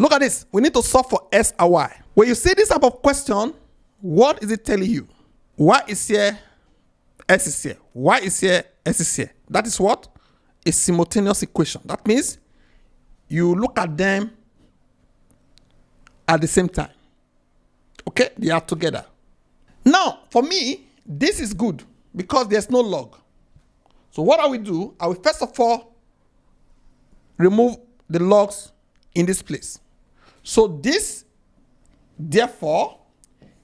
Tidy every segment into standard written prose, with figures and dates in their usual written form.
Look at this. We need to solve for S and Y. When you see this type of question, what is it telling you? Y is here, S is here. Y is here, S is here. That is what? A simultaneous equation. That means you look at them at the same time. Okay? They are together. Now, for me, this is good because there's no log. So what I will do, I will first of all remove the logs in this place. So this, therefore,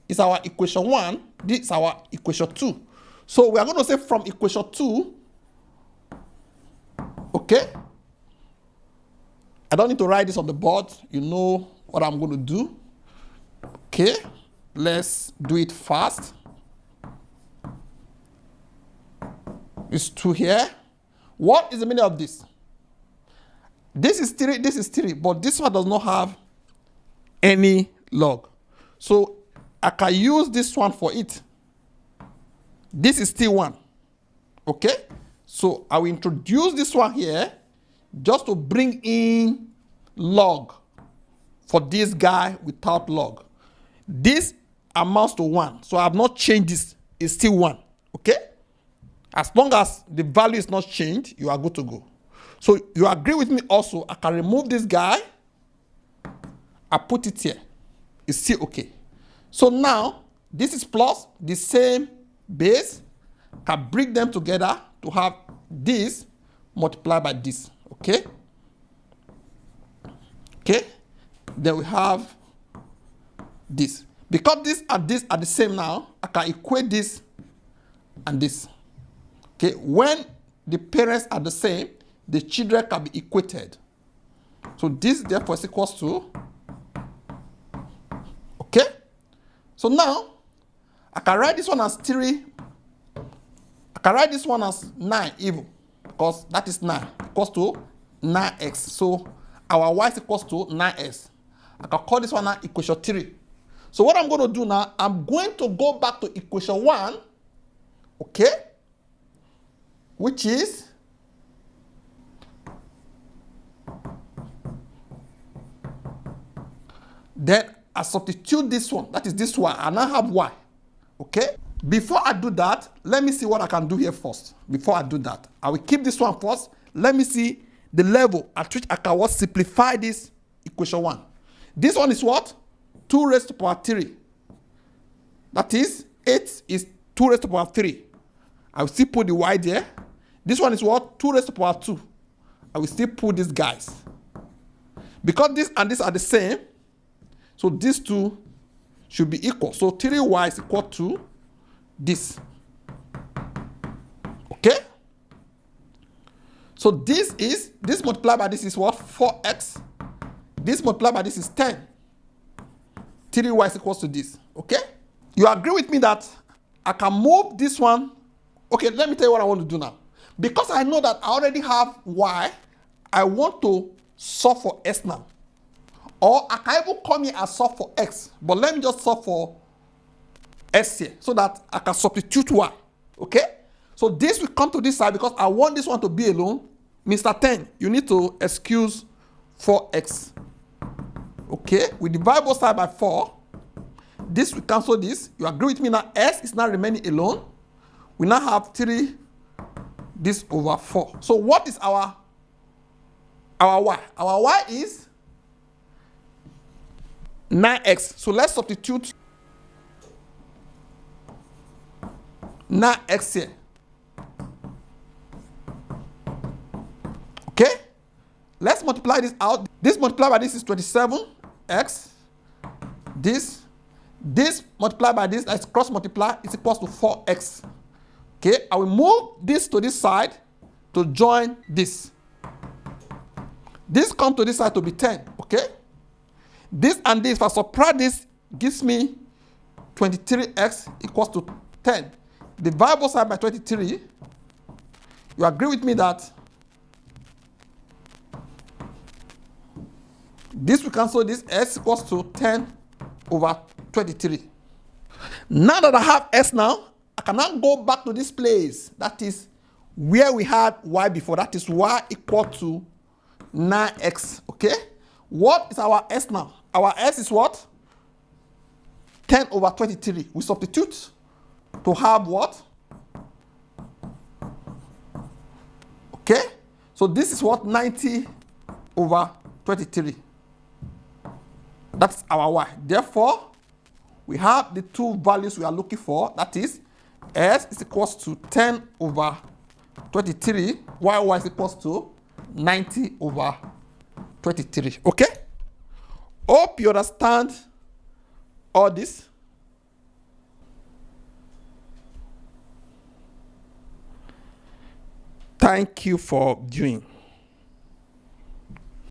is our equation 1. This is our equation 2. So we are going to say from equation 2, okay? I don't need to write this on the board. You know what I'm going to do. Okay, let's do it fast. It's 2 here. What is the meaning of this? This is 3, this is 3, but this one does not have any log. So I can use this one for it. This is still 1. Okay? So I will introduce this one here just to bring in log for this guy without log. This amounts to 1. So I have not changed this. It's still 1. Okay? As long as the value is not changed, you are good to go. So you agree with me also, I can remove this guy. I put it here. It's still okay. So now, this is plus the same base. Can bring them together to have this multiplied by this. Okay? Okay? Then we have this. Because this and this are the same now, I can equate this and this. Okay? When the parents are the same, the children can be equated. So this therefore is equals to, okay? So now, I can write this one as 3. I can write this one as 9 even, because that is 9, equals to 9x. So our y is equals to 9x. I can call this one now equation 3. So what I'm going to do now, I'm going to go back to equation 1, okay? Which is then I substitute this one, that is this one, and I have y, okay? Before I do that, let me see what I can do here first. Before I do that, I will keep this one first. Let me see the level at which I can what simplify this equation 1. This one is what? 2 raised to power 3. That is, 8 is 2 raised to power 3. I will still put the y there. This one is what? 2 raised to power 2. I will still put these guys. Because this and this are the same, so these two should be equal. So 3y is equal to this. Okay? So this multiplied by this is what? 4x. This multiplied by this is 10. 3y is equal to this. Okay? You agree with me that I can move this one. Okay, let me tell you what I want to do now. Because I know that I already have y, I want to solve for s now. Or I can even come here and solve for x. But let me just solve for s here so that I can substitute y. Okay? So this will come to this side because I want this one to be alone. Mr. 10, you need to excuse 4x. Okay? We divide both sides by 4. This will cancel this. You agree with me now? S is now remaining alone. We now have 3 this over 4. So what is our y? Our y is 9x. So let's substitute 9x here. Okay? Let's multiply this out. This multiplied by this is 27x. This multiplied by this, let's cross multiply, is equals to 4x. Okay? I will move this to this side to join this. This comes to this side to be 10. Okay? This and this, if I subtract this, gives me 23x equals to 10. Divide both sides by 23. You agree with me that this will cancel this, s equals to 10 over 23. Now that I have s now, I can now go back to this place. That is where we had y before. That is y equal to 9x. Okay? What is our S now? Our S is what? 10 over 23. We substitute to have what? Okay? So this is what? 90 over 23. That's our Y. Therefore, we have the two values we are looking for. That is, S is equals to 10 over 23, while Y is equals to 90 over 23. Okay? Hope you understand all this. Thank you for viewing.